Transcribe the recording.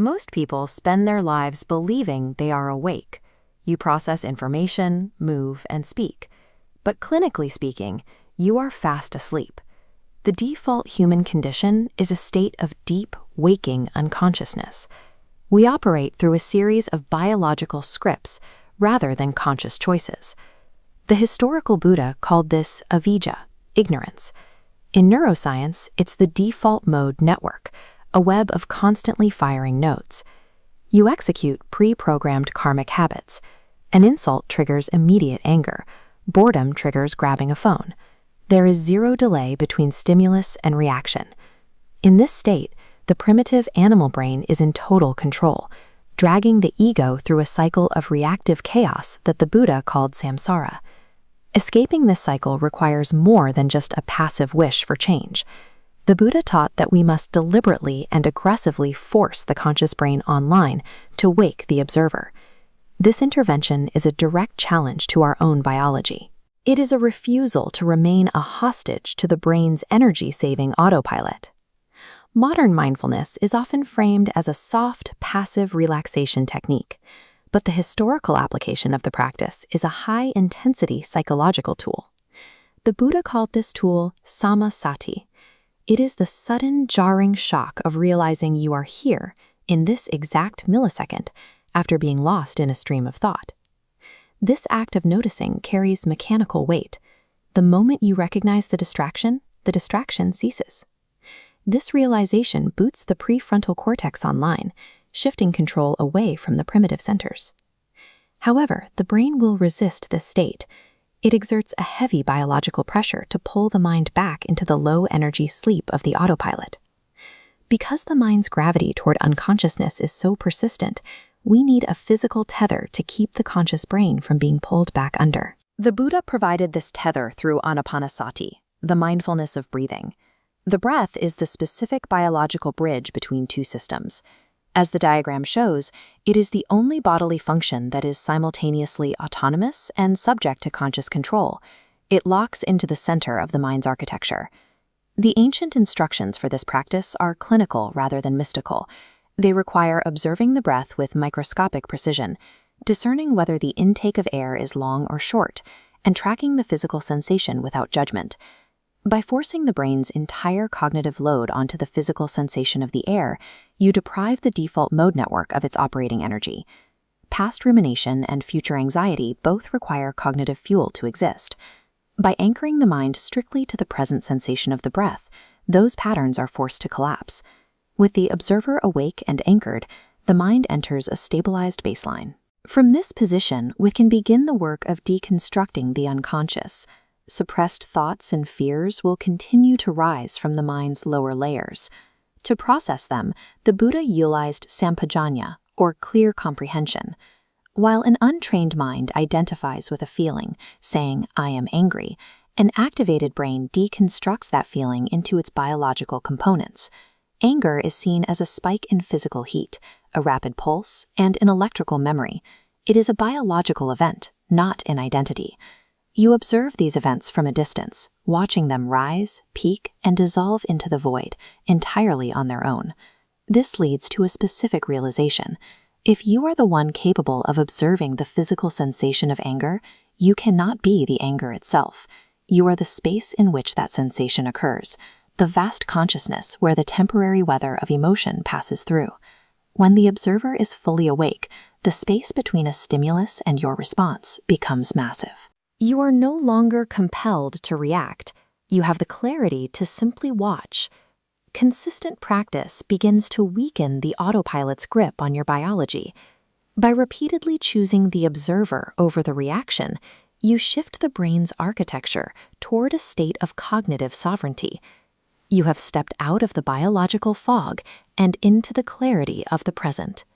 Most people spend their lives believing they are awake. You process information, move, and speak. But clinically speaking, you are fast asleep. The default human condition is a state of deep, waking unconsciousness. We operate through a series of biological scripts rather than conscious choices. The historical Buddha called this avijja, ignorance. In neuroscience, it's the default mode network, a web of constantly firing nodes. You execute pre-programmed karmic habits. An insult triggers immediate anger. Boredom triggers grabbing a phone. There is zero delay between stimulus and reaction. In this state, the primitive animal brain is in total control, dragging the ego through a cycle of reactive chaos that the Buddha called samsara. Escaping this cycle requires more than just a passive wish for change. The Buddha taught that we must deliberately and aggressively force the conscious brain online to wake the observer. This intervention is a direct challenge to our own biology. It is a refusal to remain a hostage to the brain's energy-saving autopilot. Modern mindfulness is often framed as a soft, passive relaxation technique, but the historical application of the practice is a high-intensity psychological tool. The Buddha called this tool samasati. It is the sudden, jarring shock of realizing you are here in this exact millisecond after being lost in a stream of thought. This act of noticing carries mechanical weight. The moment you recognize the distraction ceases. This realization boots the prefrontal cortex online, shifting control away from the primitive centers. However, the brain will resist this state. It exerts a heavy biological pressure to pull the mind back into the low-energy sleep of the autopilot. Because the mind's gravity toward unconsciousness is so persistent, we need a physical tether to keep the conscious brain from being pulled back under. The Buddha provided this tether through anapanasati, the mindfulness of breathing. The breath is the specific biological bridge between two systems. As the diagram shows, it is the only bodily function that is simultaneously autonomous and subject to conscious control. It locks into the center of the mind's architecture. The ancient instructions for this practice are clinical rather than mystical. They require observing the breath with microscopic precision, discerning whether the intake of air is long or short, and tracking the physical sensation without judgment. By forcing the brain's entire cognitive load onto the physical sensation of the air, you deprive the default mode network of its operating energy. Past rumination and future anxiety both require cognitive fuel to exist. By anchoring the mind strictly to the present sensation of the breath, those patterns are forced to collapse. With the observer awake and anchored, the mind enters a stabilized baseline. From this position, we can begin the work of deconstructing the unconscious. Suppressed thoughts and fears will continue to rise from the mind's lower layers. To process them, the Buddha utilized sampajanya, or clear comprehension. While an untrained mind identifies with a feeling, saying, "I am angry," an activated brain deconstructs that feeling into its biological components. Anger is seen as a spike in physical heat, a rapid pulse, and an electrical memory. It is a biological event, not an identity. You observe these events from a distance, watching them rise, peak, and dissolve into the void, entirely on their own. This leads to a specific realization. If you are the one capable of observing the physical sensation of anger, you cannot be the anger itself. You are the space in which that sensation occurs, the vast consciousness where the temporary weather of emotion passes through. When the observer is fully awake, the space between a stimulus and your response becomes massive. You are no longer compelled to react. You have the clarity to simply watch. Consistent practice begins to weaken the autopilot's grip on your biology. By repeatedly choosing the observer over the reaction, you shift the brain's architecture toward a state of cognitive sovereignty. You have stepped out of the biological fog and into the clarity of the present.